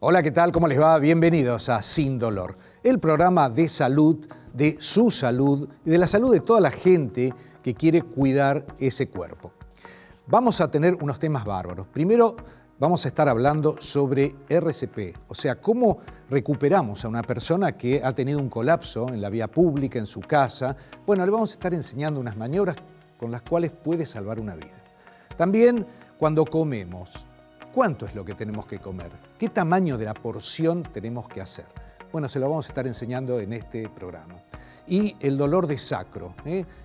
Hola, ¿qué tal? ¿Cómo les va? Bienvenidos a Sin Dolor, el programa de salud, de su salud y de la salud de toda la gente que quiere cuidar ese cuerpo. Vamos a tener unos temas bárbaros. Primero, vamos a estar hablando sobre RCP, o sea, cómo recuperamos a una persona que ha tenido un colapso en la vía pública, en su casa. Bueno, le vamos a estar enseñando unas maniobras con las cuales puede salvar una vida. También, cuando comemos, ¿cuánto es lo que tenemos que comer? ¿Qué tamaño de la porción tenemos que hacer? Bueno, se lo vamos a estar enseñando en este programa. Y el dolor de sacro,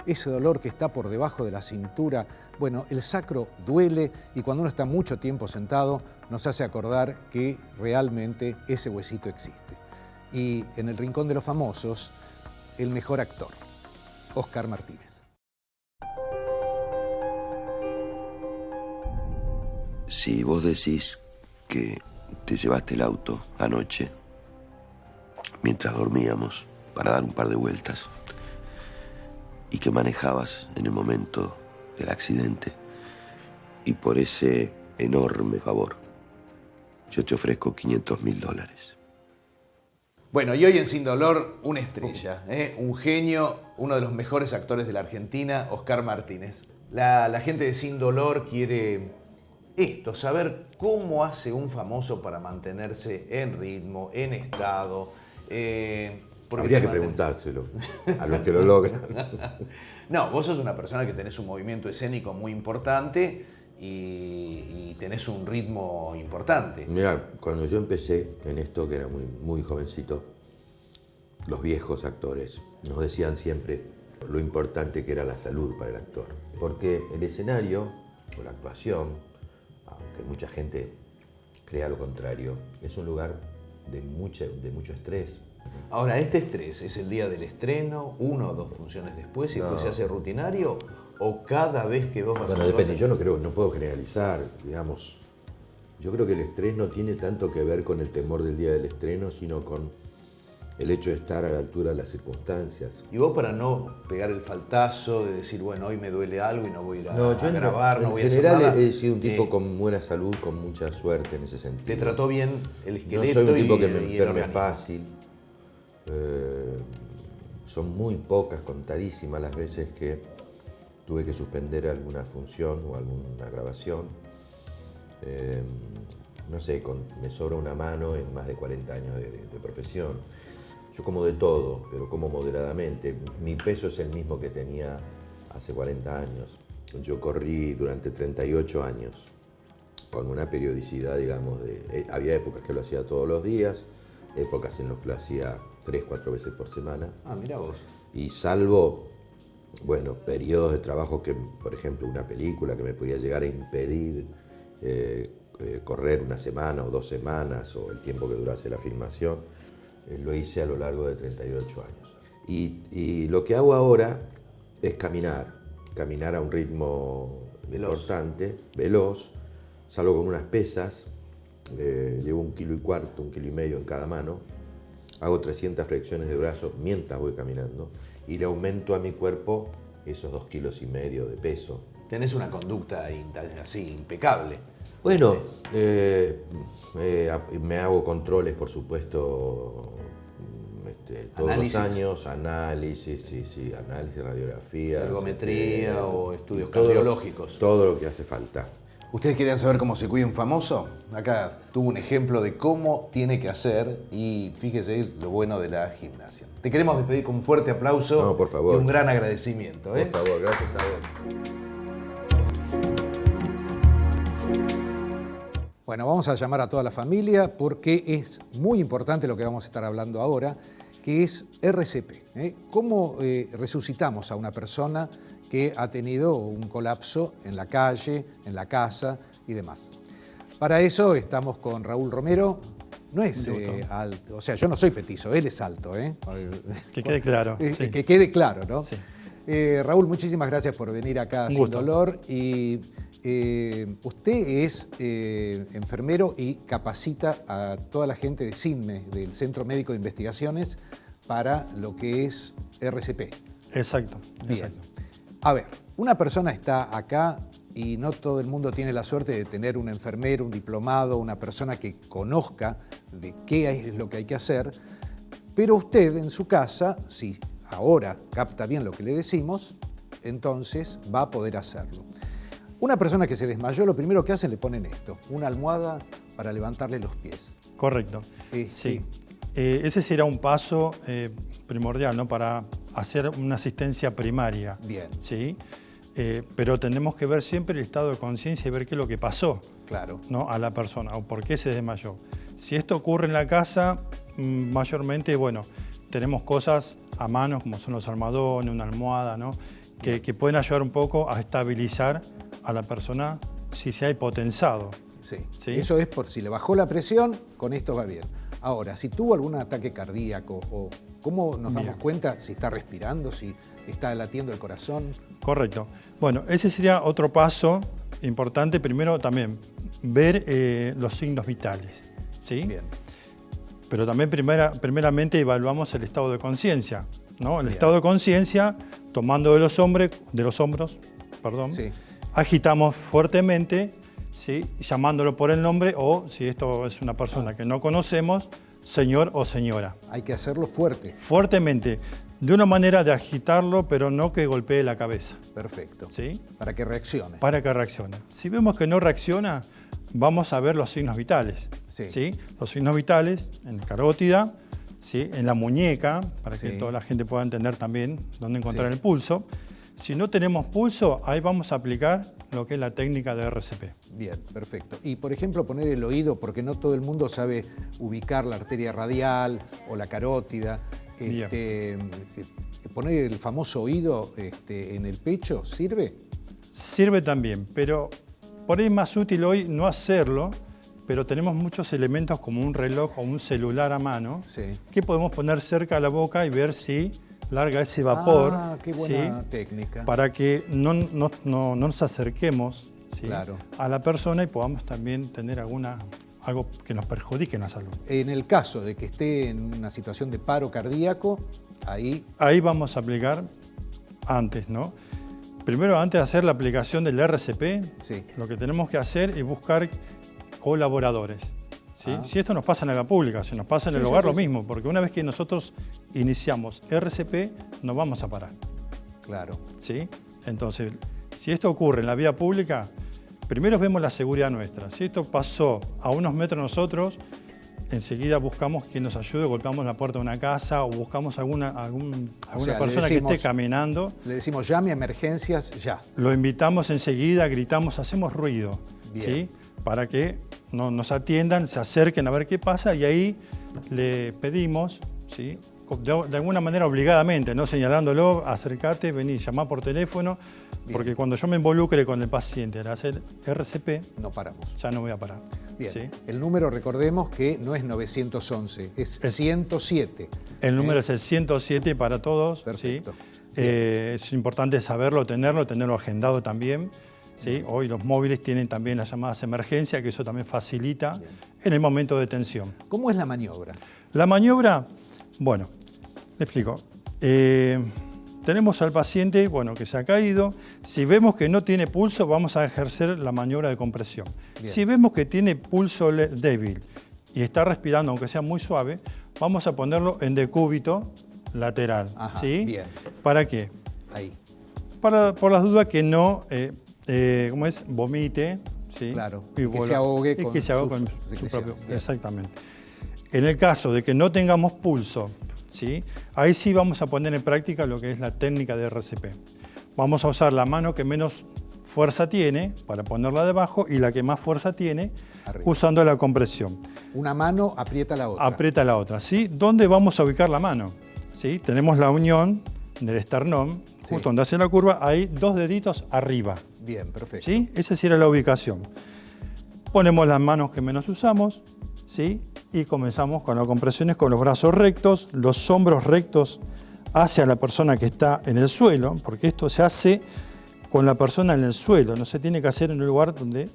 ese dolor que está por debajo de la cintura. Bueno, el sacro duele y cuando uno está mucho tiempo sentado nos hace acordar que realmente ese huesito existe. Y en el Rincón de los Famosos, el mejor actor, Oscar Martínez. Si vos decís que te llevaste el auto anoche, mientras dormíamos, para dar un par de vueltas, y que manejabas en el momento del accidente, y por ese enorme favor, yo te ofrezco $500.000. Bueno, y hoy en Sin Dolor, una estrella, un genio, uno de los mejores actores de la Argentina, Oscar Martínez. La gente de Sin Dolor quiere saber cómo hace un famoso para mantenerse en ritmo, en estado. Habría que preguntárselo a los que lo logran. No, vos sos una persona que tenés un movimiento escénico muy importante y tenés un ritmo importante. Mirá, cuando yo empecé en esto, que era muy jovencito, los viejos actores nos decían siempre lo importante que era la salud para el actor. Porque el escenario, o la actuación, aunque mucha gente crea lo contrario, es un lugar de mucho estrés. Ahora, ¿este estrés es el día del estreno, 1 o 2 funciones después y después se hace rutinario? ¿O cada vez que vos vas Bueno, depende, yo no puedo generalizar, digamos. Yo creo que el estrés no tiene tanto que ver con el temor del día del estreno, sino con el hecho de estar a la altura de las circunstancias. Y vos, para no pegar el faltazo de decir, bueno, hoy me duele algo y no voy a ir a grabar, no voy a hacer nada. En general he sido un tipo con buena salud, con mucha suerte en ese sentido. ¿Te trató bien el esqueleto? No soy un tipo que me enferme fácil. Son muy pocas, contadísimas las veces que tuve que suspender alguna función o alguna grabación. No sé, me sobra una mano en más de 40 años de profesión. Yo como de todo, pero como moderadamente. Mi peso es el mismo que tenía hace 40 años. Yo corrí durante 38 años, con una periodicidad, digamos, había épocas que lo hacía todos los días, épocas en las que lo hacía 3-4 veces por semana. Ah, mira vos. Y salvo, bueno, periodos de trabajo que, por ejemplo, una película que me podía llegar a impedir correr una semana o 2 semanas o el tiempo que durase la filmación, lo hice a lo largo de 38 años. Y lo que hago ahora es caminar a un ritmo importante, veloz. Salgo con unas pesas, llevo 1,4 kilos, 1,5 kilos en cada mano. Hago 300 flexiones de brazos mientras voy caminando y le aumento a mi cuerpo esos 2,5 kilos de peso. Tenés una conducta así impecable. Bueno, me hago controles, por supuesto, todos los años, análisis, análisis, radiografía. Ergometría o estudios cardiológicos. Todo lo que hace falta. ¿Ustedes querían saber cómo se cuida un famoso? Acá tuvo un ejemplo de cómo tiene que hacer y fíjese lo bueno de la gimnasia. Te queremos despedir con un fuerte aplauso. No, por favor. Y un gran agradecimiento. Por favor, gracias a vos. Bueno, vamos a llamar a toda la familia porque es muy importante lo que vamos a estar hablando ahora, que es RCP. ¿Cómo resucitamos a una persona que ha tenido un colapso en la calle, en la casa y demás? Para eso estamos con Raúl Romero. No es alto, o sea, yo no soy petizo, él es alto. Que quede claro. Sí. Que quede claro, ¿no? Sí. Raúl, muchísimas gracias por venir acá a Sin Dolor. Y usted es enfermero y capacita a toda la gente de CINME, del Centro Médico de Investigaciones, para lo que es RCP. Exacto. Bien. A ver, una persona está acá y no todo el mundo tiene la suerte de tener un enfermero, un diplomado, una persona que conozca de qué es lo que hay que hacer, pero usted en su casa, si ahora capta bien lo que le decimos, entonces va a poder hacerlo. Una persona que se desmayó, lo primero que hacen le ponen esto, una almohada para levantarle los pies. Correcto. Sí. Ese será un paso primordial, ¿no? Para hacer una asistencia primaria. Bien. ¿Sí? Pero tenemos que ver siempre el estado de conciencia y ver qué es lo que pasó, Claro. ¿no? A la persona o por qué se desmayó. Si esto ocurre en la casa, mayormente, bueno, tenemos cosas a mano como son los almohadones, una almohada, ¿no? Que pueden ayudar un poco a estabilizar a la persona si se ha hipotensado. Sí. ¿Sí? Eso es por si le bajó la presión, con esto va bien. Ahora, si tuvo algún ataque cardíaco, o ¿cómo nos damos cuenta si está respirando, si está latiendo el corazón? Correcto. Bueno, ese sería otro paso importante. Primero también ver los signos vitales, ¿sí? Bien. Pero también primeramente evaluamos el estado de conciencia, ¿no? El Bien. estado de conciencia, tomando de los hombros, Sí. agitamos fuertemente, ¿sí? Llamándolo por el nombre o, si esto es una persona que no conocemos, señor o señora. Hay que hacerlo fuerte. Fuertemente, de una manera de agitarlo, pero no que golpee la cabeza, Perfecto. ¿sí? Para que reaccione. Para que reaccione. Si vemos que no reacciona, vamos a ver los signos vitales. Sí. Los signos vitales en la carótida, ¿sí? En la muñeca, para que Sí. toda la gente pueda entender también dónde encontrar Sí. el pulso. Si no tenemos pulso, ahí vamos a aplicar lo que es la técnica de RCP. Bien, perfecto. Y por ejemplo, poner el oído, porque no todo el mundo sabe ubicar la arteria radial o la carótida. Poner el famoso oído en el pecho, ¿sirve? Sirve también, pero por ahí es más útil hoy no hacerlo, pero tenemos muchos elementos como un reloj o un celular a mano Sí. que podemos poner cerca a la boca y ver si larga ese vapor. Ah, qué buena ¿sí? técnica. Para que no nos acerquemos, ¿sí? Claro. a la persona y podamos también tener algo que nos perjudique en la salud. En el caso de que esté en una situación de paro cardíaco, Ahí vamos a aplicar antes, ¿no? Primero, antes de hacer la aplicación del RCP, Sí. lo que tenemos que hacer es buscar colaboradores. ¿Sí? Ah. Si esto nos pasa en la vía pública, si nos pasa en el Sí, hogar, sí, lo sí. mismo, porque una vez que nosotros iniciamos RCP, no vamos a parar. Claro. ¿Sí? Entonces, si esto ocurre en la vía pública, primero vemos la seguridad nuestra. Si esto pasó a unos metros de nosotros, enseguida buscamos quien nos ayude, golpeamos la puerta de una casa o buscamos alguna sea, persona le decimos- que esté caminando. Le decimos llame a emergencias ya. Lo invitamos enseguida, gritamos, hacemos ruido, Bien. ¿sí? Para que nos atiendan, se acerquen a ver qué pasa y ahí le pedimos, ¿sí? De alguna manera obligadamente, no señalándolo, acércate, vení, llamá por teléfono, Bien. porque cuando yo me involucre con el paciente al hacer RCP, No paramos. ya no voy a parar. Bien. ¿sí? El número, recordemos que no es 911, es 107. El número es el 107 para todos. ¿sí? Perfecto. Es importante saberlo, tenerlo agendado también. ¿sí? Hoy los móviles tienen también las llamadas emergencia, que eso también facilita en el momento de tensión. ¿Cómo es la maniobra? La maniobra, bueno, le explico. Tenemos al paciente, bueno, que se ha caído. Si vemos que no tiene pulso, vamos a ejercer la maniobra de compresión. Bien. Si vemos que tiene pulso débil y está respirando, aunque sea muy suave, vamos a ponerlo en decúbito lateral. Ajá, ¿sí? bien. ¿Para qué? Ahí. Por las dudas que no, ¿cómo es? Vomite. ¿sí? Claro, Y y que vuelva- se ahogue y con que se ahogue sus con su secreciones. propio. Bien. Exactamente. En el caso de que no tengamos pulso, ¿sí? Ahí sí vamos a poner en práctica lo que es la técnica de RCP. Vamos a usar la mano que menos fuerza tiene para ponerla debajo y la que más fuerza tiene Arriba. usando la compresión. Una mano aprieta la otra. Aprieta la otra. ¿sí? ¿Dónde vamos a ubicar la mano? ¿Sí? Tenemos la unión del esternón, Sí. justo donde hace la curva, hay 2 deditos arriba. Bien, perfecto. ¿sí? Esa sería la ubicación. Ponemos las manos que menos usamos, ¿sí? Y comenzamos con las compresiones con los brazos rectos, los hombros rectos hacia la persona que está en el suelo, porque esto se hace con la persona en el suelo, no se tiene que hacer en un lugar donde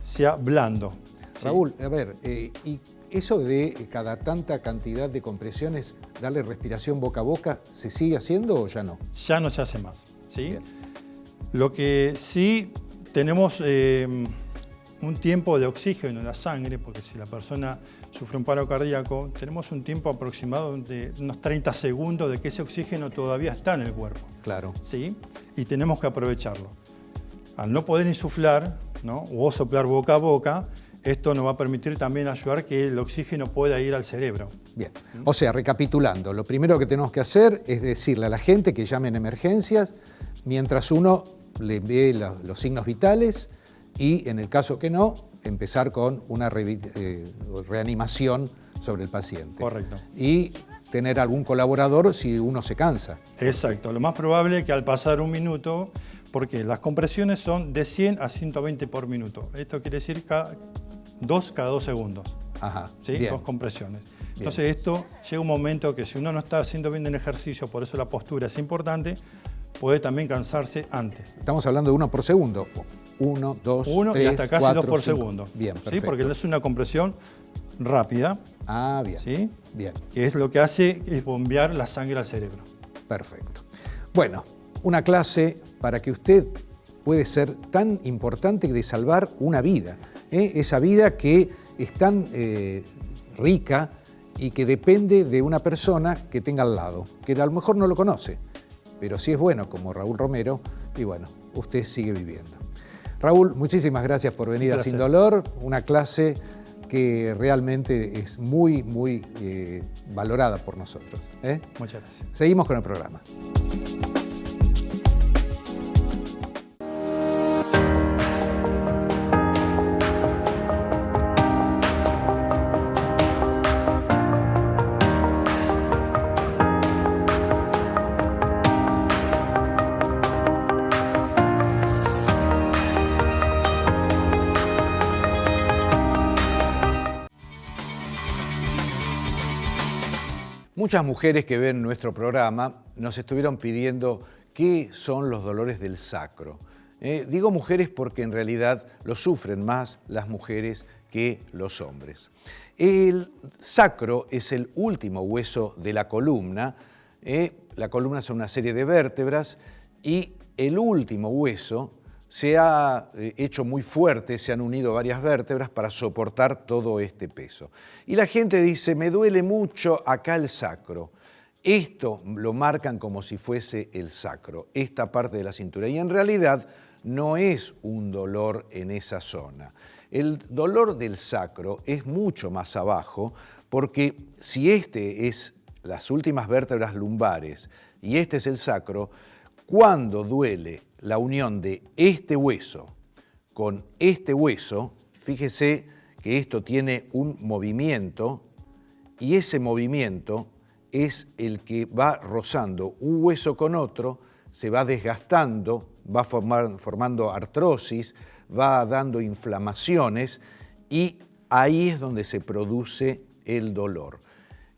sea blando. ¿sí? Raúl, a ver, y eso de cada tanta cantidad de compresiones, darle respiración boca a boca, ¿se sigue haciendo o ya no? Ya no se hace más. ¿sí? Bien. Lo que sí tenemos un tiempo de oxígeno en la sangre, porque si la persona sufre un paro cardíaco, tenemos un tiempo aproximado de unos 30 segundos de que ese oxígeno todavía está en el cuerpo. Claro. ¿Sí? Y tenemos que aprovecharlo. Al no poder insuflar, ¿no? O soplar boca a boca, esto nos va a permitir también ayudar que el oxígeno pueda ir al cerebro. Bien, o sea, recapitulando, lo primero que tenemos que hacer es decirle a la gente que llame en emergencias mientras uno le ve los signos vitales y, en el caso que no, empezar con una reanimación sobre el paciente. Correcto. Y tener algún colaborador si uno se cansa. Exacto, lo más probable es que al pasar un minuto, porque las compresiones son de 100 a 120 por minuto. Esto quiere decir cada 2 segundos. Ajá, ¿Sí? bien. 2 compresiones. Entonces esto llega un momento que si uno no está haciendo bien el ejercicio, por eso la postura es importante, puede también cansarse antes. Estamos hablando de 1 por segundo. 1, 2, 1 3, y hasta casi 4, 2 por 5. segundo. Bien, ¿Sí? perfecto. Porque es una compresión rápida, Ah, bien. ¿sí? Bien, Que es lo que hace es bombear la sangre al cerebro. perfecto. Bueno, una clase para que usted puede ser tan importante de salvar una vida. Esa vida que es tan rica y que depende de una persona que tenga al lado, que a lo mejor no lo conoce, pero si es bueno, como Raúl Romero, y bueno, usted sigue viviendo. Raúl, muchísimas gracias por venir a Sin Dolor, una clase que realmente es muy, muy valorada por nosotros. Muchas gracias. Seguimos con el programa. Muchas mujeres que ven nuestro programa nos estuvieron pidiendo qué son los dolores del sacro. Digo mujeres porque en realidad lo sufren más las mujeres que los hombres. El sacro es el último hueso de la columna. La columna son una serie de vértebras y el último hueso se ha hecho muy fuerte, se han unido varias vértebras para soportar todo este peso. Y la gente dice, me duele mucho acá el sacro. Esto lo marcan como si fuese el sacro, esta parte de la cintura. Y en realidad no es un dolor en esa zona. El dolor del sacro es mucho más abajo, porque si este es las últimas vértebras lumbares y este es el sacro, cuando duele la unión de este hueso con este hueso, fíjese que esto tiene un movimiento y ese movimiento es el que va rozando un hueso con otro, se va desgastando, va formando artrosis, va dando inflamaciones y ahí es donde se produce el dolor.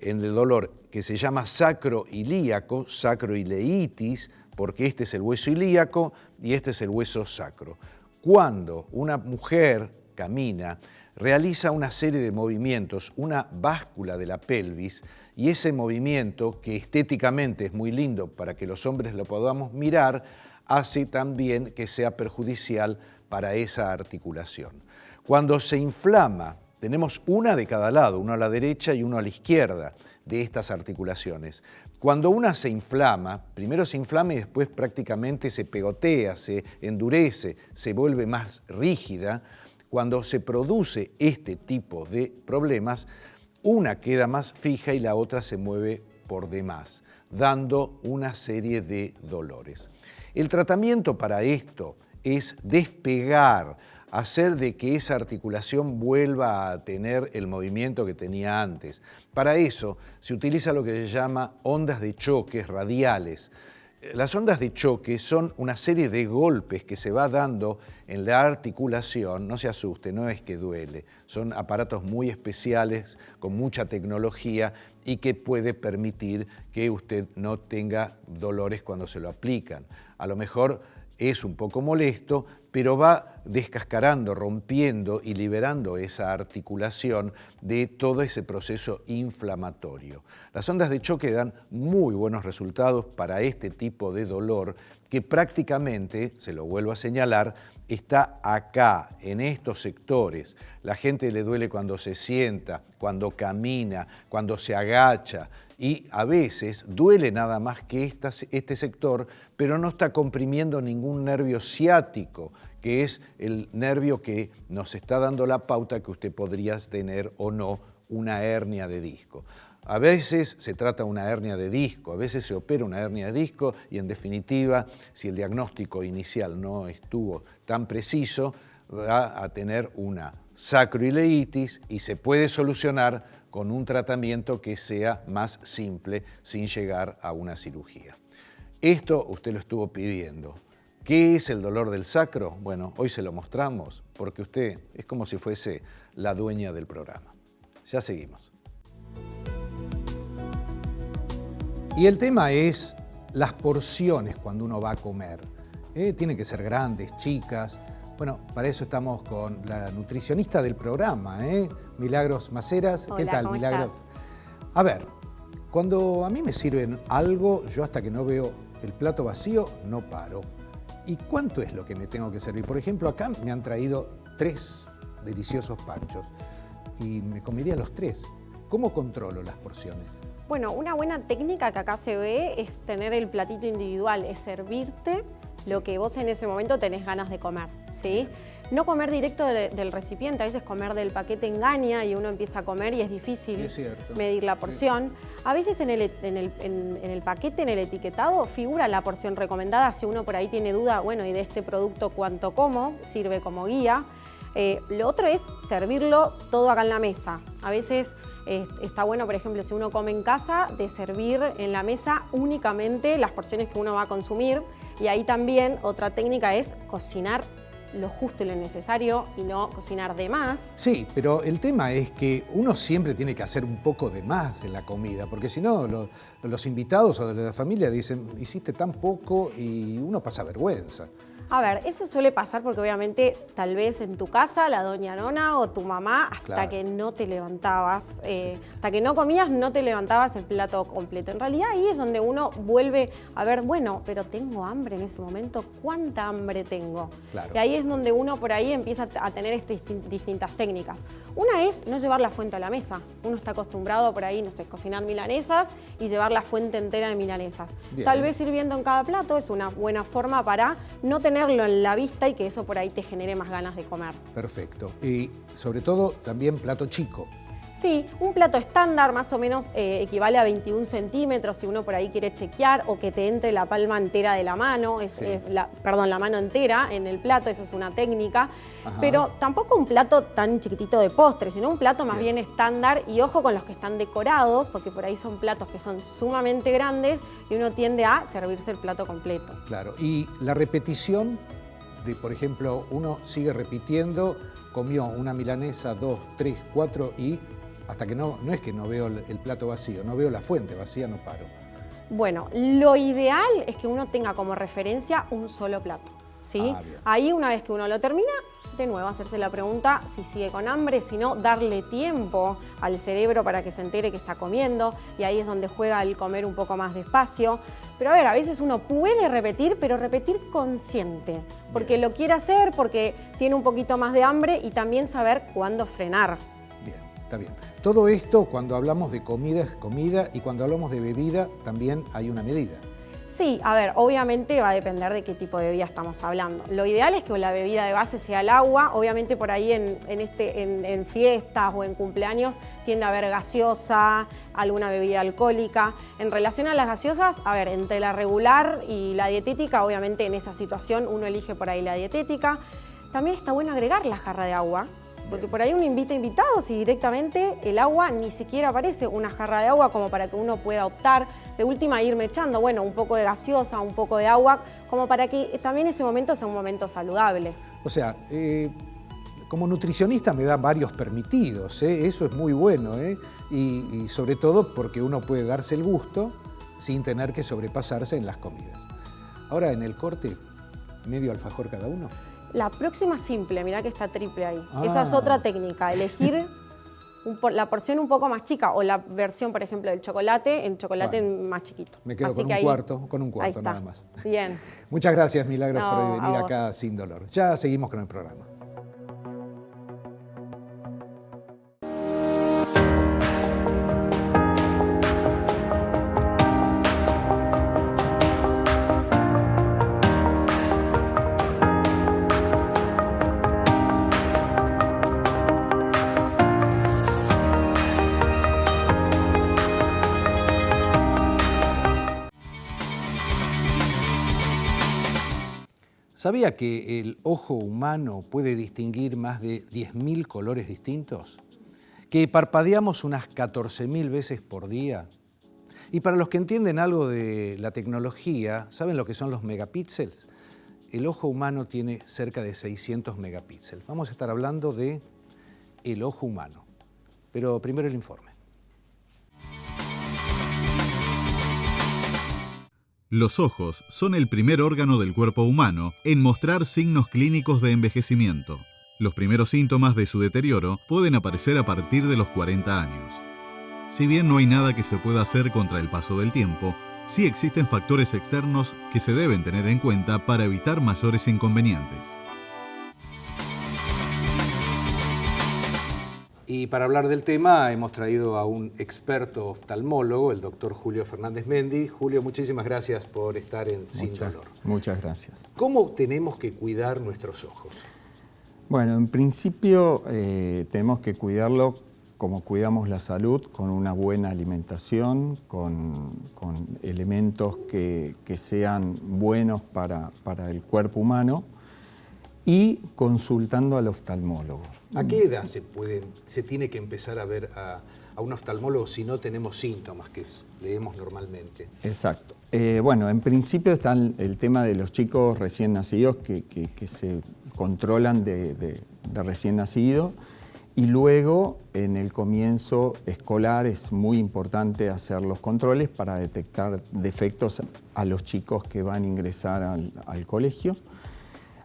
En el dolor que se llama sacroilíaco, sacroileitis, porque este es el hueso ilíaco y este es el hueso sacro. Cuando una mujer camina, realiza una serie de movimientos, una báscula de la pelvis, y ese movimiento, que estéticamente es muy lindo para que los hombres lo podamos mirar, hace también que sea perjudicial para esa articulación. Cuando se inflama, tenemos una de cada lado, uno a la derecha y uno a la izquierda de estas articulaciones. Cuando una se inflama, primero se inflama y después prácticamente se pegotea, se endurece, se vuelve más rígida. Cuando se produce este tipo de problemas, una queda más fija y la otra se mueve por demás, dando una serie de dolores. El tratamiento para esto es despegar, hacer de que esa articulación vuelva a tener el movimiento que tenía antes. Para eso se utiliza lo que se llama ondas de choques radiales. Las ondas de choque son una serie de golpes que se va dando en la articulación. No se asuste, no es que duele. Son aparatos muy especiales, con mucha tecnología y que puede permitir que usted no tenga dolores cuando se lo aplican. A lo mejor es un poco molesto, pero va descascarando, rompiendo y liberando esa articulación de todo ese proceso inflamatorio. Las ondas de choque dan muy buenos resultados para este tipo de dolor que prácticamente, se lo vuelvo a señalar, está acá, en estos sectores. La gente le duele cuando se sienta, cuando camina, cuando se agacha, y a veces duele nada más que este sector, pero no está comprimiendo ningún nervio ciático, que es el nervio que nos está dando la pauta que usted podría tener o no una hernia de disco. A veces se trata de una hernia de disco, a veces se opera una hernia de disco y en definitiva, si el diagnóstico inicial no estuvo tan preciso, va a tener una sacroileitis y se puede solucionar con un tratamiento que sea más simple sin llegar a una cirugía. Esto usted lo estuvo pidiendo. ¿Qué es el dolor del sacro? Bueno, hoy se lo mostramos porque usted es como si fuese la dueña del programa. Ya seguimos. Y el tema es las porciones cuando uno va a comer. Tienen que ser grandes, chicas. Bueno, para eso estamos con la nutricionista del programa, Milagros Maceras. Hola, ¿qué tal, ¿cómo Milagros? estás? A ver, cuando a mí me sirven algo, yo hasta que no veo el plato vacío, no paro. ¿Y cuánto es lo que me tengo que servir? Por ejemplo, acá me han traído 3 deliciosos panchos y me comería los 3. ¿Cómo controlo las porciones? Bueno, una buena técnica que acá se ve es tener el platito individual, es servirte lo que vos en ese momento tenés ganas de comer, ¿sí? No comer directo del recipiente, a veces comer del paquete engaña y uno empieza a comer y es difícil medir la porción. Sí. A veces en el paquete, en el etiquetado, figura la porción recomendada. Si uno por ahí tiene duda, bueno, y de este producto cuánto como, sirve como guía. Lo otro es servirlo todo acá en la mesa. A veces está bueno, por ejemplo, si uno come en casa, de servir en la mesa únicamente las porciones que uno va a consumir. Y ahí también otra técnica es cocinar lo justo y lo necesario y no cocinar de más. Sí, pero el tema es que uno siempre tiene que hacer un poco de más en la comida, porque si no, los invitados o de la familia dicen, hiciste tan poco y uno pasa vergüenza. A ver, eso suele pasar porque obviamente tal vez en tu casa la doña Nona o tu mamá hasta que no te levantabas, hasta que no comías no te levantabas el plato completo. En realidad ahí es donde uno vuelve a ver, bueno, pero tengo hambre en ese momento, ¿cuánta hambre tengo? Claro. Y ahí es donde uno por ahí empieza a tener distintas técnicas. Una es no llevar la fuente a la mesa. Uno está acostumbrado por ahí, no sé, cocinar milanesas y llevar la fuente entera de milanesas. Bien. Tal vez sirviendo en cada plato es una buena forma para no tenerlo en la vista y que eso por ahí te genere más ganas de comer. Perfecto. Y sobre todo también plato chico. Sí, un plato estándar más o menos equivale a 21 centímetros si uno por ahí quiere chequear o que te entre la palma entera de la mano, la mano entera en el plato, eso es una técnica. Ajá. Pero tampoco un plato tan chiquitito de postre, sino un plato más bien estándar y ojo con los que están decorados, porque por ahí son platos que son sumamente grandes y uno tiende a servirse el plato completo. Claro, y la repetición de, por ejemplo, uno sigue repitiendo, comió una milanesa, 2, 3, 4 y hasta que no es que no veo el plato vacío, no veo la fuente vacía, no paro. Bueno, lo ideal es que uno tenga como referencia un solo plato, ¿sí? Ahí una vez que uno lo termina, de nuevo hacerse la pregunta si sigue con hambre, si no, darle tiempo al cerebro para que se entere que está comiendo y ahí es donde juega el comer un poco más despacio. Pero a ver, a veces uno puede repetir, pero repetir consciente, porque lo quiere hacer, porque tiene un poquito más de hambre y también saber cuándo frenar. Bien, está bien. Todo esto, cuando hablamos de comida, es comida y cuando hablamos de bebida, también hay una medida. Sí, a ver, obviamente va a depender de qué tipo de bebida estamos hablando. Lo ideal es que la bebida de base sea el agua. Obviamente por ahí en fiestas o en cumpleaños tiende a haber gaseosa, alguna bebida alcohólica. En relación a las gaseosas, a ver, entre la regular y la dietética, obviamente en esa situación uno elige por ahí la dietética. También está bueno agregar la jarra de agua. Porque por ahí uno invita invitados y directamente el agua ni siquiera aparece una jarra de agua como para que uno pueda optar. De última irme echando, bueno, un poco de gaseosa, un poco de agua, como para que también ese momento sea un momento saludable. O sea, como nutricionista me da varios permitidos, eso es muy bueno, y sobre todo porque uno puede darse el gusto sin tener que sobrepasarse en las comidas. Ahora en el corte, medio alfajor cada uno. La próxima simple, mirá que está triple ahí. Ah. Esa es otra técnica, elegir la porción un poco más chica o la versión, por ejemplo, del chocolate, en chocolate más chiquito. Me quedo Así con que un ahí- cuarto ahí está. nada más. Bien. Muchas gracias, Milagros, No, por a venir vos. acá Sin Dolor. Ya seguimos con el programa. ¿Sabía que el ojo humano puede distinguir más de 10.000 colores distintos? ¿Que parpadeamos unas 14.000 veces por día? Y para los que entienden algo de la tecnología, ¿saben lo que son los megapíxeles? El ojo humano tiene cerca de 600 megapíxeles. Vamos a estar hablando de el ojo humano. Pero primero el informe. Los ojos son el primer órgano del cuerpo humano en mostrar signos clínicos de envejecimiento. Los primeros síntomas de su deterioro pueden aparecer a partir de los 40 años. Si bien no hay nada que se pueda hacer contra el paso del tiempo, sí existen factores externos que se deben tener en cuenta para evitar mayores inconvenientes. Y para hablar del tema hemos traído a un experto oftalmólogo, el doctor Julio Fernández Mendi. Julio, muchísimas gracias por estar en Sin Dolor. Muchas gracias. ¿Cómo tenemos que cuidar nuestros ojos? Bueno, en principio tenemos que cuidarlo como cuidamos la salud, con una buena alimentación, con elementos que sean buenos para el cuerpo humano y consultando al oftalmólogo. ¿A qué edad se tiene que empezar a ver a un oftalmólogo si no tenemos síntomas que leemos normalmente? Exacto. Bueno, en principio está el tema de los chicos recién nacidos que se controlan de recién nacido, y luego en el comienzo escolar es muy importante hacer los controles para detectar defectos a los chicos que van a ingresar al colegio.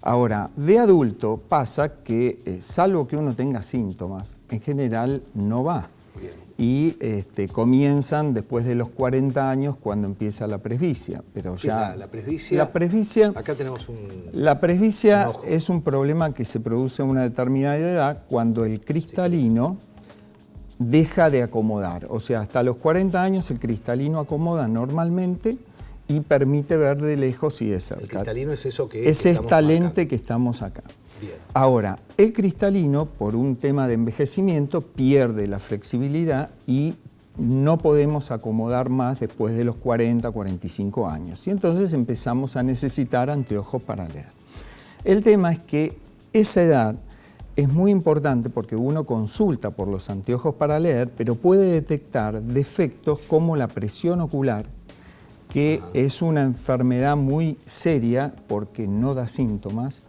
Ahora, de adulto pasa que, salvo que uno tenga síntomas, en general no va. Bien. Y comienzan después de los 40 años cuando empieza la presbicia. Pero ¿Qué ya es la presbicia? La presbicia, Acá tenemos la presbicia un ojo. es un problema que se produce a una determinada edad cuando el cristalino deja de acomodar. O sea, hasta los 40 años el cristalino acomoda normalmente y permite ver de lejos y de cerca. El cristalino es eso que Es estamos esta lente marcando. que estamos acá. Bien. Ahora, el cristalino, por un tema de envejecimiento, pierde la flexibilidad y no podemos acomodar más después de los 40, 45 años. Y entonces empezamos a necesitar anteojos para leer. El tema es que esa edad es muy importante porque uno consulta por los anteojos para leer, pero puede detectar defectos como la presión ocular, que es una enfermedad muy seria porque no da síntomas,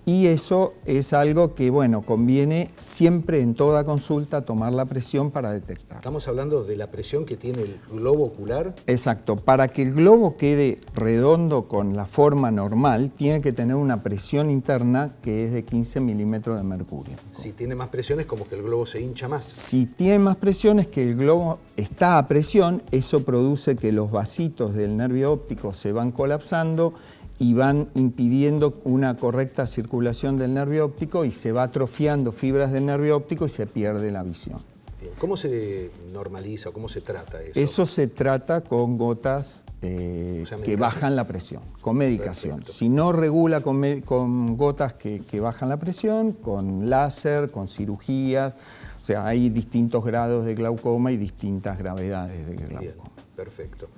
y eso es algo que, bueno, conviene siempre en toda consulta tomar la presión para detectar. Estamos hablando de la presión que tiene el globo ocular. Exacto, para que el globo quede redondo con la forma normal, tiene que tener una presión interna que es de 15 milímetros de mercurio. Si tiene más presión es como que el globo se hincha más. Si tiene más presión es que el globo está a presión, eso produce que los vasitos del nervio óptico se van colapsando y van impidiendo una correcta circulación del nervio óptico y se va atrofiando fibras del nervio óptico y se pierde la visión. Bien. ¿Cómo se normaliza o cómo se trata eso? Eso se trata con gotas O sea, que medicación. bajan la presión, con medicación. Perfecto. Si no regula con gotas que bajan la presión, con láser, con cirugías. O sea, hay distintos grados de glaucoma y distintas gravedades de glaucoma. Bien, perfecto.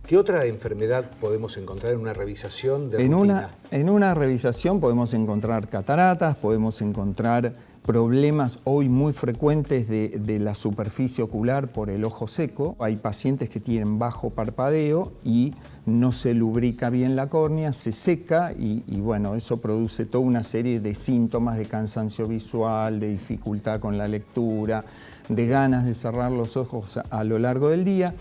¿Qué otra enfermedad podemos encontrar en una revisación de En rutina? una revisación podemos encontrar cataratas, podemos encontrar problemas hoy muy frecuentes de la superficie ocular por el ojo seco. Hay pacientes que tienen bajo parpadeo y no se lubrica bien la córnea, se seca y bueno, eso produce toda una serie de síntomas de cansancio visual, de dificultad con la lectura, de ganas de cerrar los ojos a lo largo del día.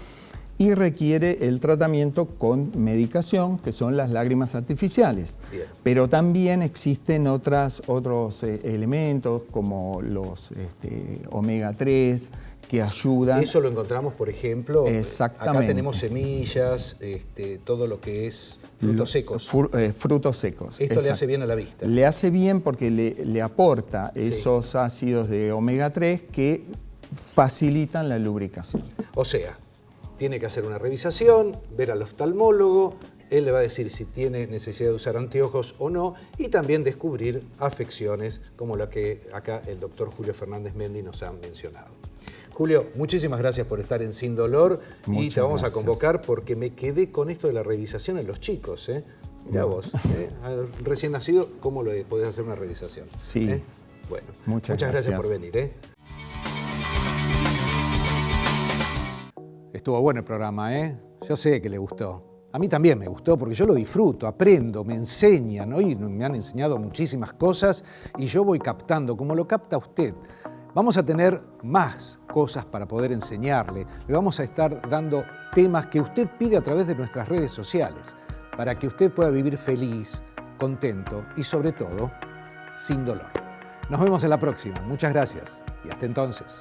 y requiere el tratamiento con medicación, que son las lágrimas artificiales. Bien. Pero también existen otros elementos como los omega 3 que ayudan. Eso lo encontramos, por ejemplo, Exactamente. acá tenemos semillas, todo lo que es frutos secos. Frutos secos. Esto le exacto. hace bien a la vista. Le hace bien porque le aporta Sí. esos ácidos de omega 3 que facilitan la lubricación. O sea, tiene que hacer una revisación, ver al oftalmólogo, él le va a decir si tiene necesidad de usar anteojos o no, y también descubrir afecciones como la que acá el doctor Julio Fernández Mendi nos ha mencionado. Julio, muchísimas gracias por estar en Sin Dolor. Muchas y te vamos gracias. a convocar porque me quedé con esto de la revisación en los chicos. Mirá vos, al recién nacido, ¿cómo lo podés hacer una revisación? Sí. Bueno, Muchas gracias por venir. Estuvo bueno el programa, Yo sé que le gustó. A mí también me gustó porque yo lo disfruto, aprendo, me enseñan. Hoy me han enseñado muchísimas cosas y yo voy captando, como lo capta usted. Vamos a tener más cosas para poder enseñarle. Le vamos a estar dando temas que usted pide a través de nuestras redes sociales para que usted pueda vivir feliz, contento y sobre todo, sin dolor. Nos vemos en la próxima. Muchas gracias y hasta entonces.